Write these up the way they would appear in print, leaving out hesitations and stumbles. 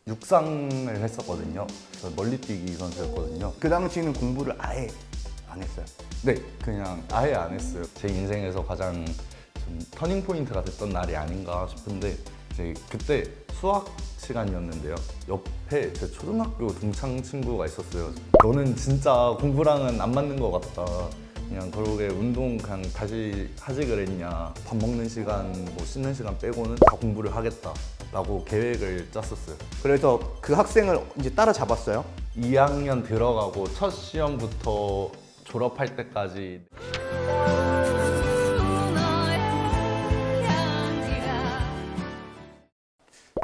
육상을 했었거든요. 저 멀리뛰기 선수였거든요. 그 당시에는 공부를 아예 안 했어요. 네, 그냥 아예 안 했어요. 제 인생에서 가장 좀 터닝 포인트가 됐던 날이 아닌가 싶은데 이제 그때 수학 시간이었는데요. 옆에 제 초등학교 동창 친구가 있었어요. 너는 진짜 공부랑은 안 맞는 것 같다. 그냥 결국에 운동 그냥 다시 하지 그랬냐. 밥 먹는 시간, 뭐 씻는 시간 빼고는 다 공부를 하겠다라고 계획을 짰었어요. 그래서 그 학생을 이제 따라잡았어요. 2학년 들어가고 첫 시험부터 졸업할 때까지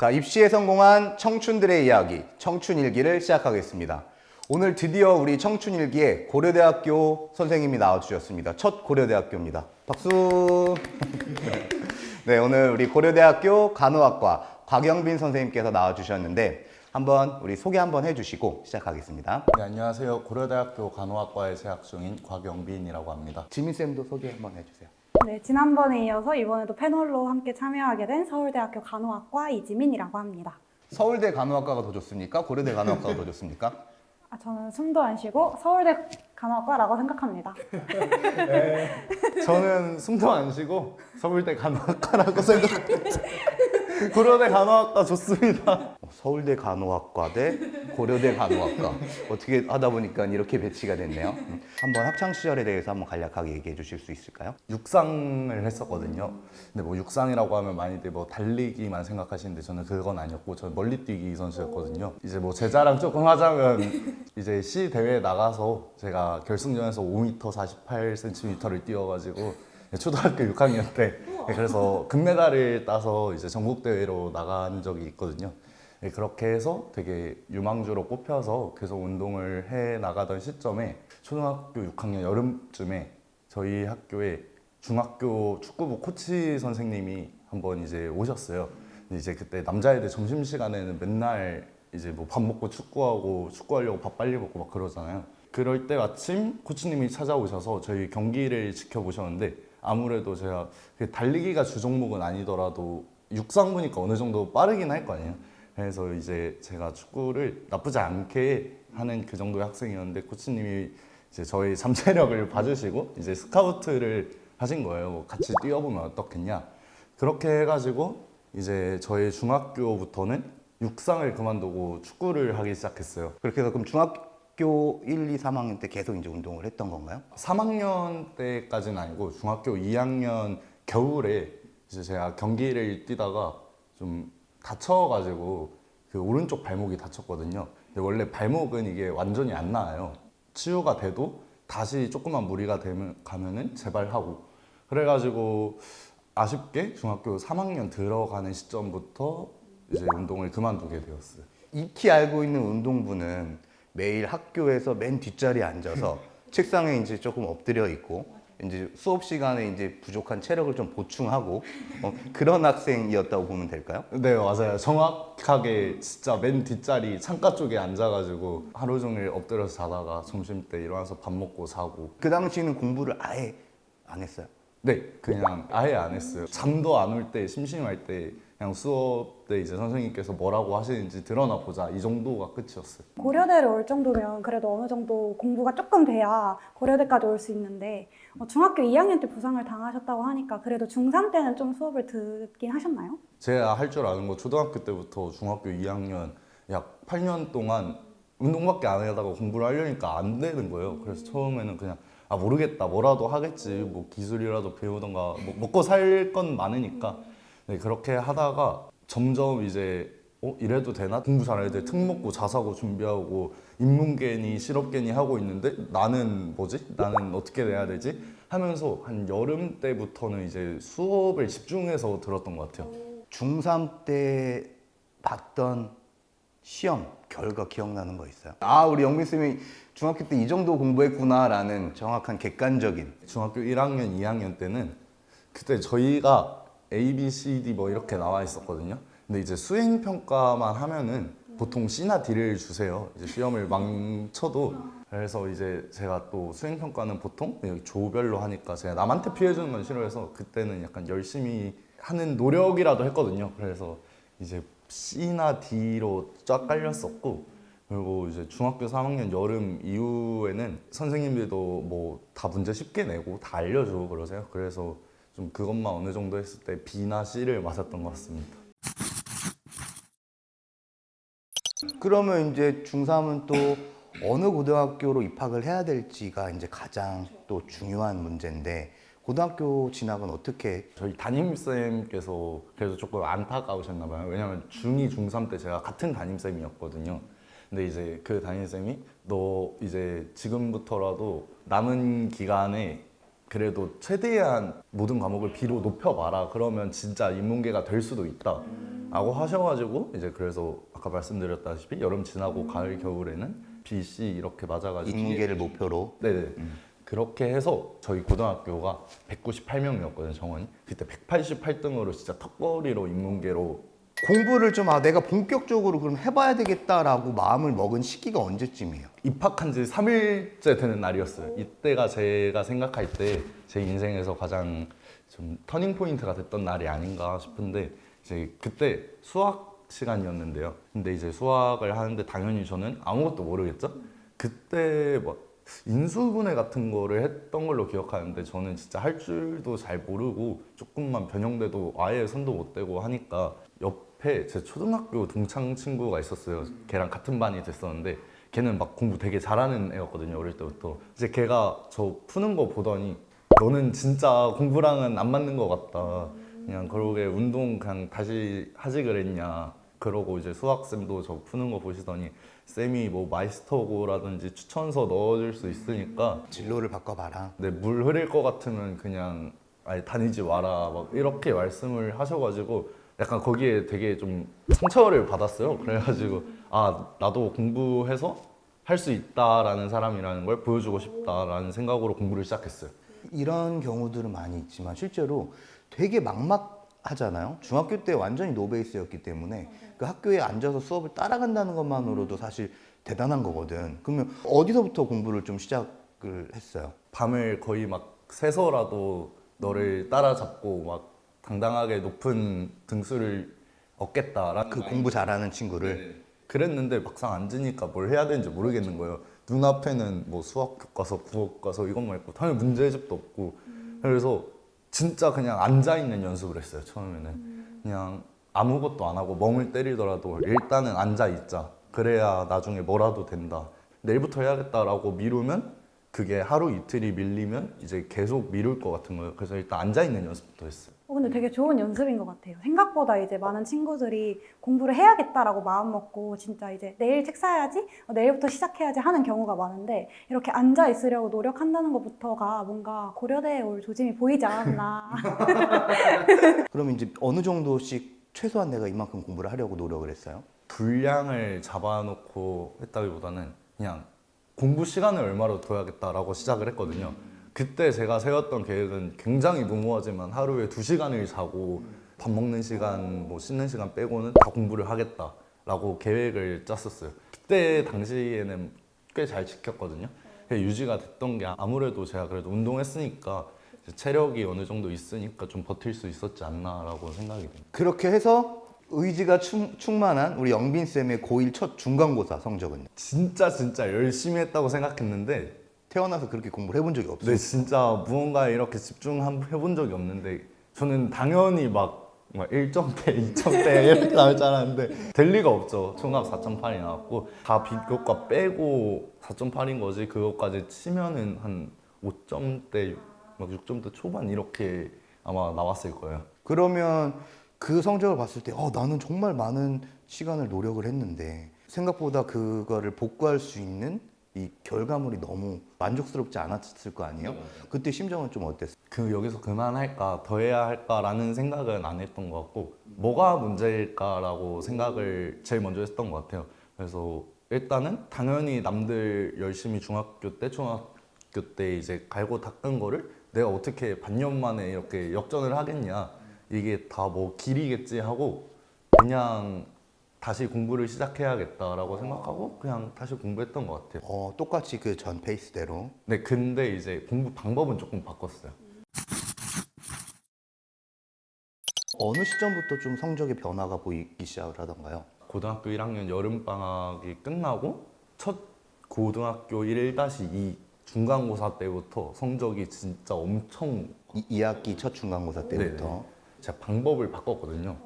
자, 입시에 성공한 청춘들의 이야기, 청춘일기를 시작하겠습니다. 오늘 드디어 우리 청춘일기에 고려대학교 선생님이 나와주셨습니다. 첫 고려대학교입니다. 박수! 네, 오늘 우리 고려대학교 간호학과 곽영빈 선생님께서 나와주셨는데 한번 우리 소개 한번 해주시고 시작하겠습니다. 네, 안녕하세요. 고려대학교 간호학과에 재학 중인 곽영빈이라고 합니다. 지민쌤도 소개 한번 해주세요. 네, 지난번에 이어서 이번에도 패널로 함께 참여하게 된 서울대학교 간호학과 이지민이라고 합니다. 서울대 간호학과가 더 좋습니까? 고려대 간호학과가 더 좋습니까? 저는 숨도 안 쉬고 서울대 간호학과라고 생각합니다. 저는 숨도 안 쉬고 서울대 간호학과라고 생각합니다. 고려대 간호학과 좋습니다. 서울대 간호학과 대 고려대 간호학과 어떻게 하다 보니까 이렇게 배치가 됐네요. 한번 학창 시절에 대해서 한번 간략하게 얘기해 주실 수 있을까요? 육상을 했었거든요. 근데 뭐 육상이라고 하면 많이들 뭐 달리기만 생각하시는데 저는 그건 아니었고 저는 멀리뛰기 선수였거든요. 이제 뭐 제 자랑 조금 하자면 이제 시 대회에 나가서 제가 결승전에서 5m 48cm를 뛰어가지고 초등학교 6학년 때 그래서 금메달을 따서 이제 전국 대회로 나간 적이 있거든요. 그렇게 해서 되게 유망주로 꼽혀서 계속 운동을 해 나가던 시점에 초등학교 6학년 여름쯤에 저희 학교에 중학교 축구부 코치 선생님이 한번 이제 오셨어요. 근데 이제 그때 남자애들 점심 시간에는 맨날 이제 뭐 밥 먹고 축구하려고 밥 빨리 먹고 막 그러잖아요. 그럴 때 마침 코치님이 찾아오셔서 저희 경기를 지켜보셨는데 아무래도 제가 달리기가 주 종목은 아니더라도 육상부니까 어느 정도 빠르긴 할 거 아니에요. 그래서 이제 제가 축구를 나쁘지 않게 하는 그 정도의 학생이었는데 코치님이 이제 저희 잠재력을 봐주시고 이제 스카우트를 하신 거예요. 뭐 같이 뛰어보면 어떻겠냐. 그렇게 해가지고 이제 저희 중학교부터는 육상을 그만두고 축구를 하기 시작했어요. 그렇게 해서 그럼 중학교 1, 2, 3학년 때 계속 이제 운동을 했던 건가요? 3학년 때까지는 아니고 중학교 2학년 겨울에 이제 제가 경기를 뛰다가 좀 다쳐가지고 그 오른쪽 발목이 다쳤거든요. 근데 원래 발목은 이게 완전히 안 나아요. 치유가 돼도 다시 조금만 무리가 가면은 재발하고 그래가지고 아쉽게 중학교 3학년 들어가는 시점부터 이제 운동을 그만두게 되었어요. 익히 알고 있는 운동부는 매일 학교에서 맨 뒷자리에 앉아서 책상에 이제 조금 엎드려 있고 이제 수업 시간에 이제 부족한 체력을 좀 보충하고 그런 학생이었다고 보면 될까요? 네, 맞아요. 정확하게 진짜 맨 뒷자리 창가 쪽에 앉아가지고 하루 종일 엎드려서 자다가 점심때 일어나서 밥 먹고 자고. 그 당시에는 공부를 아예 안 했어요. 네, 그냥 아예 안 했어요. 잠도 안 올 때, 심심할 때 그냥 수업 때 이제 선생님께서 뭐라고 하시는지 들어나 보자 이 정도가 끝이었어요. 고려대를 올 정도면 그래도 어느 정도 공부가 조금 돼야 고려대까지 올 수 있는데 중학교 2학년 때 부상을 당하셨다고 하니까 그래도 중3 때는 좀 수업을 듣긴 하셨나요? 제가 할 줄 아는 거 초등학교 때부터 중학교 2학년 약 8년 동안 운동밖에 안 하다가 공부를 하려니까 안 되는 거예요. 그래서 처음에는 그냥 모르겠다 뭐라도 하겠지 뭐 기술이라도 배우던가 뭐 먹고 살 건 많으니까 네, 그렇게 하다가 점점 이제 이래도 되나? 공부 잘해야 돼. 특 먹고 자사고 준비하고 인문계니 실업계니 하고 있는데 나는 뭐지? 나는 어떻게 해야 되지? 하면서 한 여름 때부터는 이제 수업을 집중해서 들었던 것 같아요. 중3 때 봤던 시험 결과 기억나는 거 있어요? 우리 영민 쌤이 중학교 때 이 정도 공부했구나라는 정확한 객관적인. 중학교 1학년, 2학년 때는 그때 저희가 A, B, C, D 뭐 이렇게 나와 있었거든요. 근데 이제 수행 평가만 하면은 보통 C나 D를 주세요. 이제 시험을 망쳐도. 그래서 이제 제가 또 수행 평가는 보통 조별로 하니까 제가 남한테 피해 주는 건 싫어해서 그때는 약간 열심히 하는 노력이라도 했거든요. 그래서 이제 C나 D로 쫙 깔렸었고, 그리고 이제 중학교 3학년 여름 이후에는 선생님들도 뭐 다 문제 쉽게 내고 다 알려주고 그러세요. 그래서 좀 그것만 어느 정도 했을 때 B나 C를 맞았던 것 같습니다. 그러면 이제 중3은 또 어느 고등학교로 입학을 해야 될지가 이제 가장 또 중요한 문제인데 고등학교 진학은 어떻게 저희 담임쌤께서 그래도 조금 안타까우셨나 봐요. 왜냐면 중2, 중3 때 제가 같은 담임쌤이었거든요. 근데 이제 그 담임쌤이 너 이제 지금부터라도 남은 기간에 그래도 최대한 모든 과목을 B로 높여봐라. 그러면 진짜 인문계가 될 수도 있다. 라고 하셔가지고 이제 그래서 아까 말씀드렸다시피 여름 지나고 가을 겨울에는 B, C 이렇게 맞아가지고 인문계를 목표로 네네. 그렇게 해서 저희 고등학교가 198명이었거든요, 정원이. 그때 188등으로 진짜 턱걸이로 인문계로 공부를 좀 내가 본격적으로 그럼 해봐야 되겠다라고 마음을 먹은 시기가 언제쯤이에요? 입학한 지 3일째 되는 날이었어요. 이때가 제가 생각할 때 제 인생에서 가장 좀 터닝 포인트가 됐던 날이 아닌가 싶은데 이제 그때 수학 시간이었는데요. 근데 이제 수학을 하는데 당연히 저는 아무것도 모르겠죠? 그때 뭐 인수분해 같은 거를 했던 걸로 기억하는데 저는 진짜 할 줄도 잘 모르고 조금만 변형돼도 아예 손도 못 대고 하니까 옆에 제 초등학교 동창 친구가 있었어요. 걔랑 같은 반이 됐었는데 걔는 막 공부 되게 잘하는 애였거든요. 어릴 때부터. 이제 걔가 저 푸는 거 보더니 너는 진짜 공부랑은 안 맞는 것 같다. 그냥 그러게 운동 그냥 다시 하지 그랬냐. 그러고 이제 수학쌤도 저 푸는 거 보시더니 쌤이 뭐 마이스터고라든지 추천서 넣어줄 수 있으니까 진로를 바꿔봐라. 네, 물 흐릴 것 같으면 그냥 아예 다니지 마라 막 이렇게 말씀을 하셔가지고 약간 거기에 되게 좀 상처를 받았어요. 그래가지고 아 나도 공부해서 할 수 있다라는 사람이라는 걸 보여주고 싶다라는 생각으로 공부를 시작했어요. 이런 경우들은 많이 있지만 실제로 되게 막막하잖아요. 중학교 때 완전히 노베이스였기 때문에 그 학교에 앉아서 수업을 따라간다는 것만으로도 사실 대단한 거거든. 그러면 어디서부터 공부를 좀 시작을 했어요? 밤을 거의 막 새서라도 너를 따라잡고 막 당당하게 높은 등수를 얻겠다라는 그 마인드. 공부 잘하는 친구를. 네. 그랬는데 막상 앉으니까 뭘 해야 되는지 모르겠는 거예요. 눈앞에는 뭐 수학 교과서, 국어 교과서 이것만 있고 당연히 문제집도 없고 그래서 진짜 그냥 앉아 있는 연습을 했어요. 처음에는 그냥 아무것도 안 하고 멍을 때리더라도 일단은 앉아 있자. 그래야 나중에 뭐라도 된다. 내일부터 해야겠다라고 미루면 그게 하루 이틀이 밀리면 이제 계속 미룰 것 같은 거예요. 그래서 일단 앉아 있는 연습부터 했어요. 근데 되게 좋은 연습인 것 같아요. 생각보다 이제 많은 친구들이 공부를 해야겠다라고 마음 먹고 진짜 이제 내일 책 사야지, 내일부터 시작해야지 하는 경우가 많은데 이렇게 앉아 있으려고 노력한다는 것부터가 뭔가 고려대에 올 조짐이 보이지 않았나. 그러면 이제 어느 정도씩 최소한 내가 이만큼 공부를 하려고 노력을 했어요? 분량을 잡아놓고 했다기보다는 그냥 공부 시간을 얼마로 둬야겠다라고 시작을 했거든요. 그때 제가 세웠던 계획은 굉장히 무모하지만 하루에 2시간을 자고 밥 먹는 시간, 뭐 씻는 시간 빼고는 다 공부를 하겠다라고 계획을 짰었어요. 그때 당시에는 꽤 잘 지켰거든요. 유지가 됐던 게 아무래도 제가 그래도 운동했으니까 체력이 어느 정도 있으니까 좀 버틸 수 있었지 않나라고 생각이 됩니다. 그렇게 해서 의지가 충만한 우리 영빈 쌤의 고1 첫 중간고사 성적은요? 진짜 열심히 했다고 생각했는데 태어나서 그렇게 공부를 해본 적이 없어요. 네, 진짜 무언가에 이렇게 집중해본 적이 없는데 저는 당연히 막 1점대, 2점대 이렇게 나올 줄 알았는데 될 리가 없죠. 총합 4.8이 나왔고 다 비교과 빼고 4.8인 거지. 그것까지 치면은 한 5점대, 막 6점대 초반 이렇게 아마 나왔을 거예요. 그러면 그 성적을 봤을 때 나는 정말 많은 시간을 노력을 했는데 생각보다 그거를 복구할 수 있는 이 결과물이 너무 만족스럽지 않았을 거 아니에요? 그때 심정은 좀 어땠어요? 여기서 그만할까 더 해야 할까라는 생각은 안 했던 것 같고 뭐가 문제일까라고 생각을 제일 먼저 했던 것 같아요. 그래서 일단은 당연히 남들 열심히 중학교 때 초등학교 때 이제 갈고 닦은 거를 내가 어떻게 반년 만에 이렇게 역전을 하겠냐, 이게 다 뭐 길이겠지 하고 그냥 다시 공부를 시작해야겠다라고 생각하고 그냥 다시 공부했던 것 같아요. 똑같이 그 전 페이스대로. 네, 근데 이제 공부 방법은 조금 바꿨어요. 어느 시점부터 좀 성적의 변화가 보이기 시작을 하던가요? 고등학교 1학년 여름방학이 끝나고 첫 고등학교 1-2 중간고사 때부터 성적이 진짜 엄청 2학기 첫 중간고사 때부터. 네네. 제가 방법을 바꿨거든요.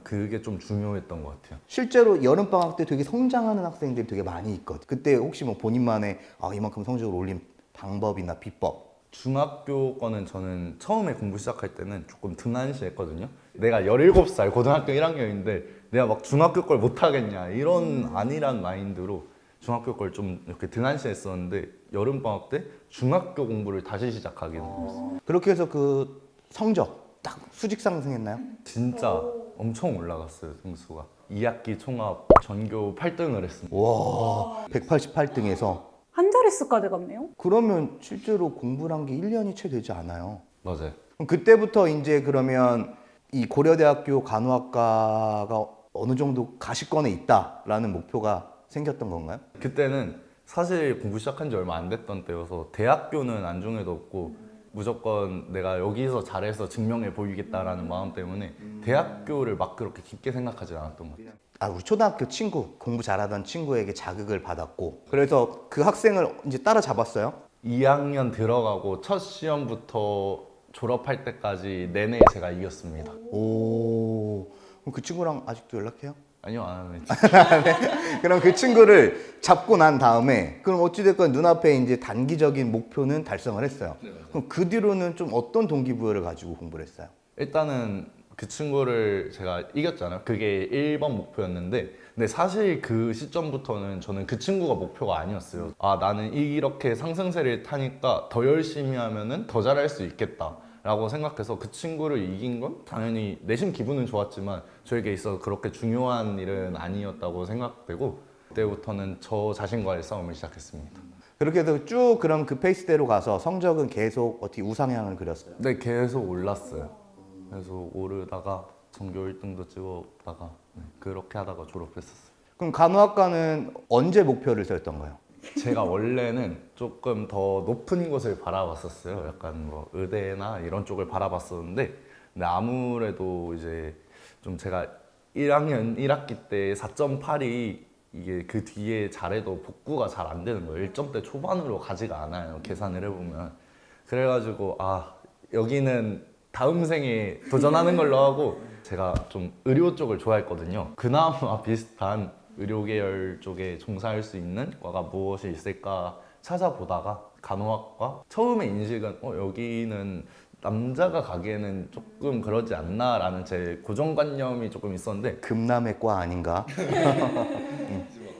그게 좀 중요했던 것 같아요. 실제로 여름방학 때 되게 성장하는 학생들이 되게 많이 있거든요. 그때 혹시 뭐 본인만의 이만큼 성적을 올린 방법이나 비법? 중학교 거는 저는 처음에 공부 시작할 때는 조금 등한시했거든요. 내가 17살 고등학교 1학년인데 내가 막 중학교 걸 못하겠냐 이런 안일한 마인드로 중학교 걸 좀 이렇게 등한시했었는데 여름방학 때 중학교 공부를 다시 시작하게 됐어요. 그렇게 해서 그 성적 딱 수직 상승했나요? 진짜 엄청 올라갔어요, 등수가. 2학기 총합 전교 8등을 했습니다. 와, 188등에서. 한 자릿수까지 갔네요. 그러면 실제로 공부를 한 게 1년이 채 되지 않아요. 맞아요. 그럼 그때부터 이제 그러면 이 고려대학교 간호학과가 어느 정도 가시권에 있다라는 목표가 생겼던 건가요? 그때는 사실 공부 시작한 지 얼마 안 됐던 때여서 대학교는 안중에도 없고 무조건 내가 여기서 잘해서 증명해 보이겠다라는 마음 때문에 대학교를 막 그렇게 깊게 생각하지 않았던 것 같아요. 우리 초등학교 친구, 공부 잘하던 친구에게 자극을 받았고 그래서 그 학생을 이제 따라잡았어요. 2학년 들어가고 첫 시험부터 졸업할 때까지 내내 제가 이겼습니다. 오, 그럼 그 친구랑 아직도 연락해요? 아니요, 안 하면 그럼 그 친구를 잡고 난 다음에 그럼 어찌됐건 눈앞에 이제 단기적인 목표는 달성을 했어요. 그럼 그 뒤로는 좀 어떤 동기부여를 가지고 공부를 했어요? 일단은 그 친구를 제가 이겼잖아요. 그게 1번 목표였는데 근데 사실 그 시점부터는 저는 그 친구가 목표가 아니었어요. 나는 이렇게 상승세를 타니까 더 열심히 하면은 더 잘할 수 있겠다 라고 생각해서 그 친구를 이긴 건 당연히 내심 기분은 좋았지만 저에게 있어서 그렇게 중요한 일은 아니었다고 생각되고 그때부터는 저 자신과의 싸움을 시작했습니다. 그렇게 해서 쭉 그럼 그 페이스대로 가서 성적은 계속 어떻게 우상향을 그렸어요? 네, 계속 올랐어요. 그래서 오르다가 전교 1등도 찍었다가 그렇게 하다가 졸업했었어요. 그럼 간호학과는 언제 목표를 세웠던 거예요? 제가 원래는 조금 더 높은 곳을 바라봤었어요. 약간 뭐 의대나 이런 쪽을 바라봤었는데 근데 아무래도 이제 좀 제가 1학년 1학기 때 4.8이 이게 그 뒤에 잘해도 복구가 잘 안 되는 거예요. 1점대 초반으로 가지가 않아요. 계산을 해보면. 그래가지고 여기는 다음 생에 도전하는 걸로 하고 제가 좀 의료 쪽을 좋아했거든요. 그나마 비슷한 의료 계열 쪽에 종사할 수 있는 과가 무엇이 있을까 찾아보다가 간호학과 처음에 인식은 여기는 남자가 가기에는 조금 그러지 않나라는 제 고정관념이 조금 있었는데 금남의 과 아닌가?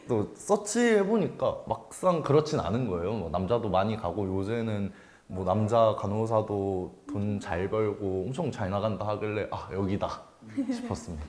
또 서치해보니까 막상 그렇진 않은 거예요. 뭐 남자도 많이 가고 요새는 뭐 남자 간호사도 돈 잘 벌고 엄청 잘 나간다 하길래 여기다 싶었습니다.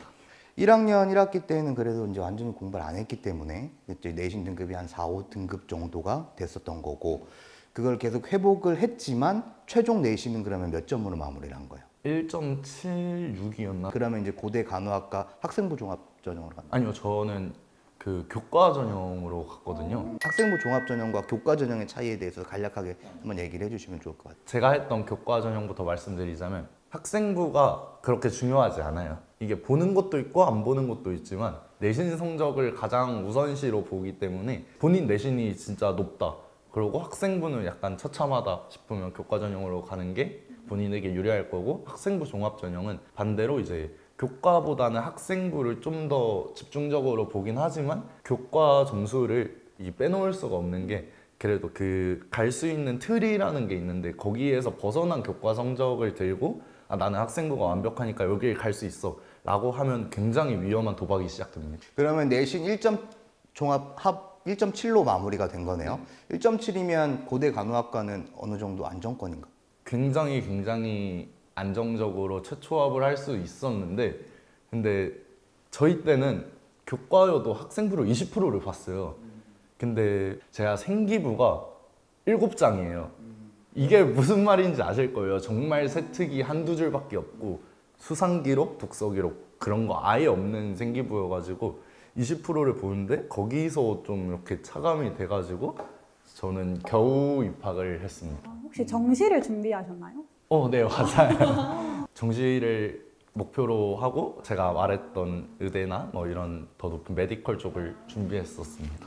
1학년 1학기 때는 그래도 이제 완전히 공부를 안 했기 때문에 이제 내신 등급이 한 4, 5등급 정도가 됐었던 거고 그걸 계속 회복을 했지만 최종 내신은 그러면 몇 점으로 마무리를 한 거예요? 1.76이었나? 그러면 이제 고대 간호학과 학생부 종합 전형으로 갔나요? 아니요, 저는 그 교과 전형으로 갔거든요. 학생부 종합 전형과 교과 전형의 차이에 대해서 간략하게 한번 얘기를 해주시면 좋을 것 같아요. 제가 했던 교과 전형부터 말씀드리자면 학생부가 그렇게 중요하지 않아요. 이게 보는 것도 있고 안 보는 것도 있지만 내신 성적을 가장 우선시로 보기 때문에 본인 내신이 진짜 높다. 그리고 학생부는 약간 처참하다 싶으면 교과 전형으로 가는 게 본인에게 유리할 거고 학생부 종합 전형은 반대로 이제 교과보다는 학생부를 좀 더 집중적으로 보긴 하지만 교과 점수를 빼놓을 수가 없는 게 그래도 그 갈 수 있는 틀이라는 게 있는데 거기에서 벗어난 교과 성적을 들고 나는 학생부가 완벽하니까 여길 갈 수 있어 라고 하면 굉장히 위험한 도박이 시작됩니다. 그러면 내신 1점 종합 합 1.7로 마무리가 된 거네요. 1.7이면 고대 간호학과는 어느 정도 안정권인가? 굉장히 안정적으로 최초합을 할 수 있었는데 근데 저희 때는 교과여도 학생부로 20%를 봤어요. 근데 제가 생기부가 7장이에요. 이게 무슨 말인지 아실 거예요. 정말 세특이 한두 줄밖에 없고 수상기록, 독서기록 그런 거 아예 없는 생기부여가지고 20%를 보는데 거기서 좀 이렇게 차감이 돼가지고 저는 겨우 입학을 했습니다. 혹시 정시를 준비하셨나요? 네, 맞아요. 정시를 목표로 하고 제가 말했던 의대나 뭐 이런 더 높은 메디컬 쪽을 준비했었습니다.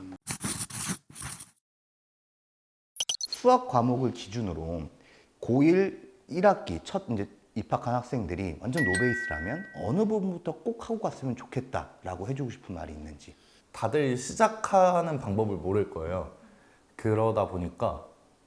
수학 과목을 기준으로 고1 1학기 첫 이제 입학한 학생들이 완전 노베이스라면 어느 부분부터 꼭 하고 갔으면 좋겠다라고 해주고 싶은 말이 있는지. 다들 시작하는 방법을 모를 거예요. 그러다 보니까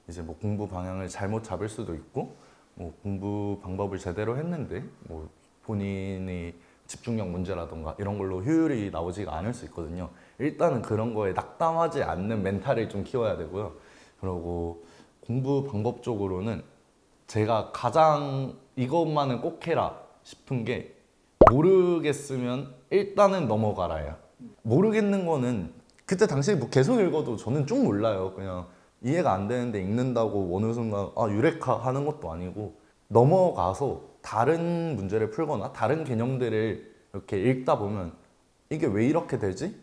이제 뭐 공부 방향을 잘못 잡을 수도 있고 뭐 공부 방법을 제대로 했는데 뭐 본인이 집중력 문제라던가 이런 걸로 효율이 나오지가 않을 수 있거든요. 일단은 그런 거에 낙담하지 않는 멘탈을 좀 키워야 되고요. 그리고 공부 방법 쪽으로는 제가 가장 이것만은 꼭 해라 싶은 게 모르겠으면 일단은 넘어가라요. 모르겠는 거는 그때 당시에 뭐 계속 읽어도 저는 쭉 몰라요. 그냥 이해가 안 되는데 읽는다고 어느 순간 유레카 하는 것도 아니고 넘어가서 다른 문제를 풀거나 다른 개념들을 이렇게 읽다 보면 이게 왜 이렇게 되지?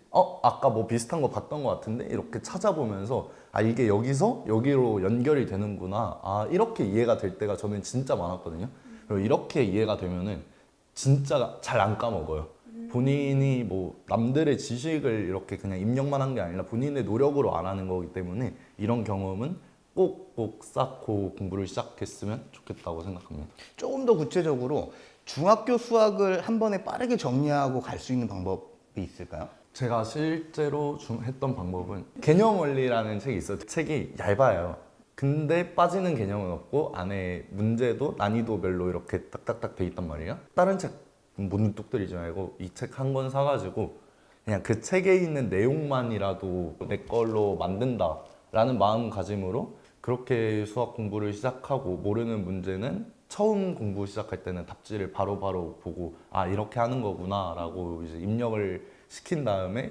아까 뭐 비슷한 거 봤던 것 같은데? 이렇게 찾아보면서 이게 여기서 여기로 연결이 되는구나. 이렇게 이해가 될 때가 저는 진짜 많았거든요. 그리고 이렇게 이해가 되면은 진짜 잘 안 까먹어요. 본인이 뭐 남들의 지식을 이렇게 그냥 입력만 한 게 아니라 본인의 노력으로 안 하는 거기 때문에 이런 경험은 꼭꼭 쌓고 공부를 시작했으면 좋겠다고 생각합니다. 조금 더 구체적으로 중학교 수학을 한 번에 빠르게 정리하고 갈 수 있는 방법이 있을까요? 제가 실제로 했던 방법은 개념 원리라는 책이 있어요. 책이 얇아요. 근데 빠지는 개념은 없고 안에 문제도 난이도별로 이렇게 딱딱딱 돼 있단 말이에요. 다른 책 못 눈뚝 들이지 말고 이 책 한 권 사가지고 그냥 그 책에 있는 내용만이라도 내 걸로 만든다라는 마음가짐으로 그렇게 수학 공부를 시작하고 모르는 문제는 처음 공부 시작할 때는 답지를 바로바로 보고 이렇게 하는 거구나 라고 이제 입력을 시킨 다음에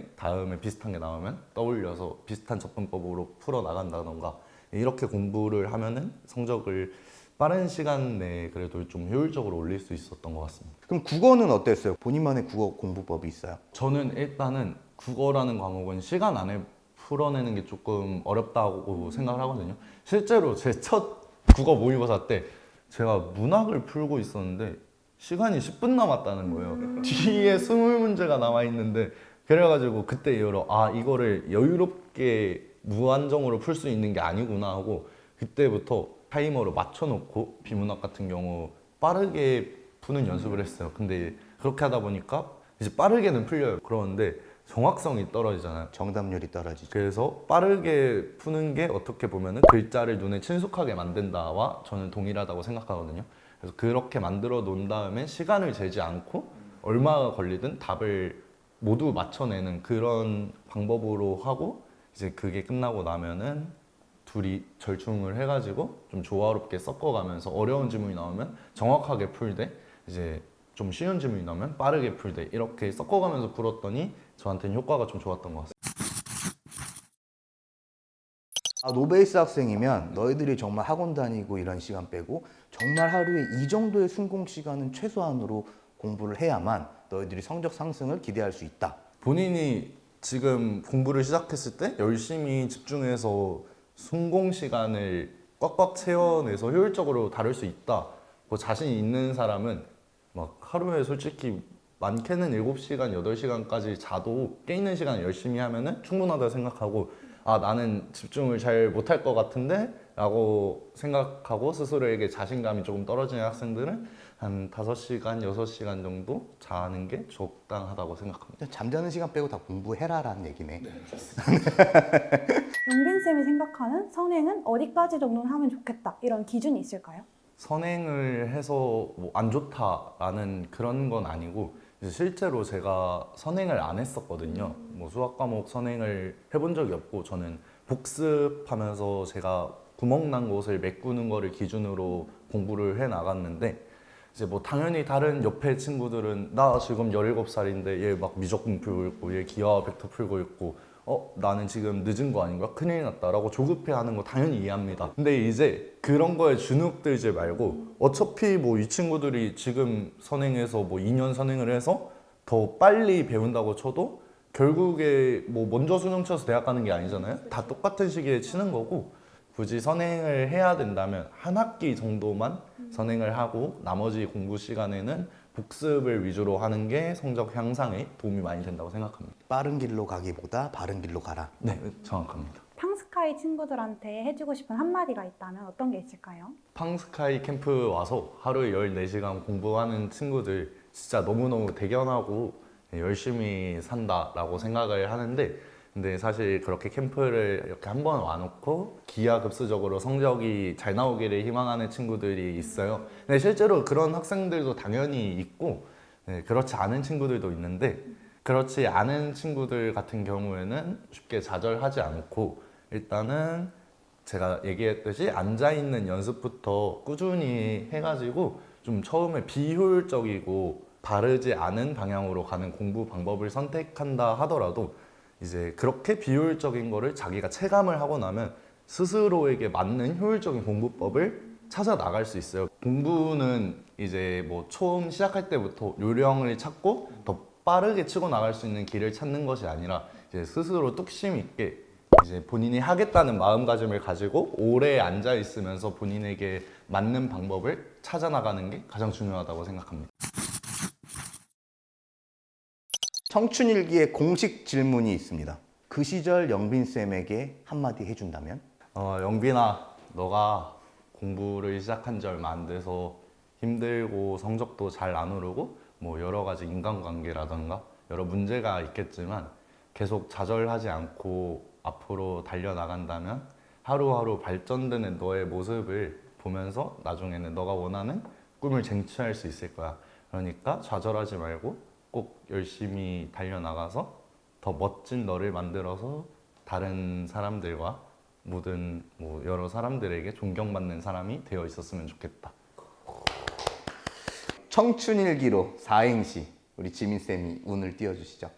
비슷한 게 나오면 떠올려서 비슷한 접근법으로 풀어 나간다던가 이렇게 공부를 하면은 성적을 빠른 시간 내에 그래도 좀 효율적으로 올릴 수 있었던 것 같습니다. 그럼 국어는 어땠어요? 본인만의 국어 공부법이 있어요? 저는 일단은 국어라는 과목은 시간 안에 풀어내는 게 조금 어렵다고 생각을 하거든요. 실제로 제 첫 국어 모의고사 때 제가 문학을 풀고 있었는데 시간이 10분 남았다는 거예요. 뒤에 20문제가 남아있는데 그래가지고 그때 이후로 이거를 여유롭게 무한정으로 풀 수 있는 게 아니구나 하고 그때부터 타이머로 맞춰놓고 비문학 같은 경우 빠르게 푸는 연습을 했어요. 근데 그렇게 하다 보니까 이제 빠르게는 풀려요. 그러는데 정확성이 떨어지잖아요. 정답률이 떨어지죠. 그래서 빠르게 푸는 게 어떻게 보면은 글자를 눈에 친숙하게 만든다와 저는 동일하다고 생각하거든요. 그래서 그렇게 만들어 놓은 다음에 시간을 재지 않고 얼마가 걸리든 답을 모두 맞춰내는 그런 방법으로 하고 이제 그게 끝나고 나면은 둘이 절충을 해가지고 좀 조화롭게 섞어가면서 어려운 지문이 나오면 정확하게 풀되 이제 좀 쉬운 질문이 나오면 빠르게 풀되 이렇게 섞어가면서 풀었더니 저한테는 효과가 좀 좋았던 것 같습니다. 노베이스 학생이면 너희들이 정말 학원 다니고 이런 시간 빼고 정말 하루에 이 정도의 순공 시간은 최소한으로 공부를 해야만 너희들이 성적 상승을 기대할 수 있다. 본인이 지금 공부를 시작했을 때 열심히 집중해서 순공 시간을 꽉꽉 채워내서 효율적으로 다룰 수 있다. 뭐 자신 있는 사람은 막 하루에 솔직히 많게는 7시간, 8시간까지 자도 깨 있는 시간 열심히 하면은 충분하다 생각하고 나는 집중을 잘 못할 것 같은데 라고 생각하고 스스로에게 자신감이 조금 떨어지는 학생들은 한 5시간, 6시간 정도 자는 게 적당하다고 생각합니다. 잠자는 시간 빼고 다 공부해라라는 얘기네. 영빈쌤이 생각하는 선행은 어디까지 정도는 하면 좋겠다 이런 기준이 있을까요? 선행을 해서 뭐 안 좋다라는 그런 건 아니고 이제 실제로 제가 선행을 안 했었거든요. 뭐 수학 과목 선행을 해본 적이 없고 저는 복습하면서 제가 구멍난 곳을 메꾸는 거를 기준으로 공부를 해 나갔는데 이제 뭐 당연히 다른 옆에 친구들은 나 지금 17살인데 얘 막 미적분 풀고 있고 얘 기하 벡터 풀고 있고 나는 지금 늦은 거 아닌가? 큰일 났다라고 조급해하는 거 당연히 이해합니다. 근데 이제 그런 거에 주눅 들지 말고 어차피 뭐 이 친구들이 지금 선행해서 뭐 2년 선행을 해서 더 빨리 배운다고 쳐도 결국에 뭐 먼저 수능 쳐서 대학 가는 게 아니잖아요. 다 똑같은 시기에 치는 거고 굳이 선행을 해야 된다면 한 학기 정도만 선행을 하고 나머지 공부 시간에는 복습을 위주로 하는 게 성적 향상에 도움이 많이 된다고 생각합니다. 빠른 길로 가기보다 바른 길로 가라. 네, 정확합니다. 팡스카이 친구들한테 해주고 싶은 한마디가 있다면 어떤 게 있을까요? 팡스카이 캠프 와서 하루에 14시간 공부하는 친구들 진짜 너무너무 대견하고 열심히 산다라고 생각을 하는데, 근데 사실 그렇게 캠프를 이렇게 한 번 와놓고 기하급수적으로 성적이 잘 나오기를 희망하는 친구들이 있어요. 근데 실제로 그런 학생들도 당연히 있고, 그렇지 않은 친구들도 있는데, 그렇지 않은 친구들 같은 경우에는 쉽게 좌절하지 않고 일단은 제가 얘기했듯이 앉아있는 연습부터 꾸준히 해가지고 좀 처음에 비효율적이고 바르지 않은 방향으로 가는 공부 방법을 선택한다 하더라도 이제 그렇게 비효율적인 거를 자기가 체감을 하고 나면 스스로에게 맞는 효율적인 공부법을 찾아 나갈 수 있어요. 공부는 이제 뭐 처음 시작할 때부터 요령을 찾고 더 빠르게 치고 나갈 수 있는 길을 찾는 것이 아니라 이제 스스로 뚝심 있게 이제 본인이 하겠다는 마음가짐을 가지고 오래 앉아 있으면서 본인에게 맞는 방법을 찾아 나가는 게 가장 중요하다고 생각합니다. 청춘일기의 공식 질문이 있습니다. 그 시절 영빈쌤에게 한마디 해준다면? 영빈아, 너가 공부를 시작한 지 얼마 안 돼서 힘들고 성적도 잘 안 오르고 뭐 여러 가지 인간관계라던가 여러 문제가 있겠지만 계속 좌절하지 않고 앞으로 달려나간다면 하루하루 발전되는 너의 모습을 보면서 나중에는 너가 원하는 꿈을 쟁취할 수 있을 거야. 그러니까 좌절하지 말고 꼭 열심히 달려나가서 더 멋진 너를 만들어서 다른 사람들과 모든 여러 사람들에게 존경받는 사람이 되어 있었으면 좋겠다. 청춘일기로 4행시 우리 지민쌤이 운을 띄워주시죠.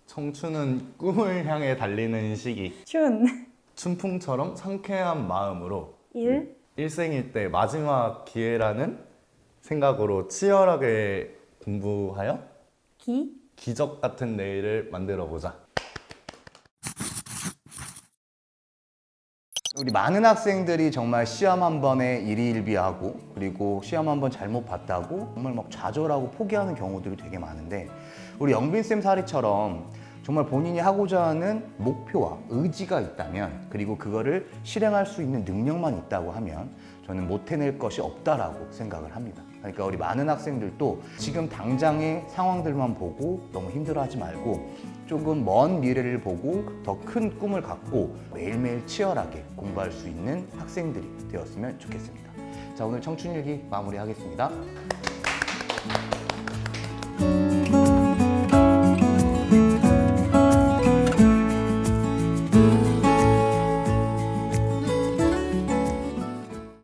청춘은 꿈을 향해 달리는 시기. 춘풍처럼 상쾌한 마음으로 일생일 때 마지막 기회라는 생각으로 치열하게 공부하여 기적 같은 내일을 만들어 보자. 우리 많은 학생들이 정말 시험 한 번에 일희일비하고 그리고 시험 한 번 잘못 봤다고 정말 막 좌절하고 포기하는 경우들이 되게 많은데, 우리 영빈쌤 사례처럼 정말 본인이 하고자 하는 목표와 의지가 있다면, 그리고 그거를 실행할 수 있는 능력만 있다고 하면 저는 못 해낼 것이 없다라고 생각을 합니다. 그러니까 우리 많은 학생들도 지금 당장의 상황들만 보고 너무 힘들어하지 말고 조금 먼 미래를 보고 더 큰 꿈을 갖고 매일매일 치열하게 공부할 수 있는 학생들이 되었으면 좋겠습니다. 자, 오늘 청춘일기 마무리하겠습니다.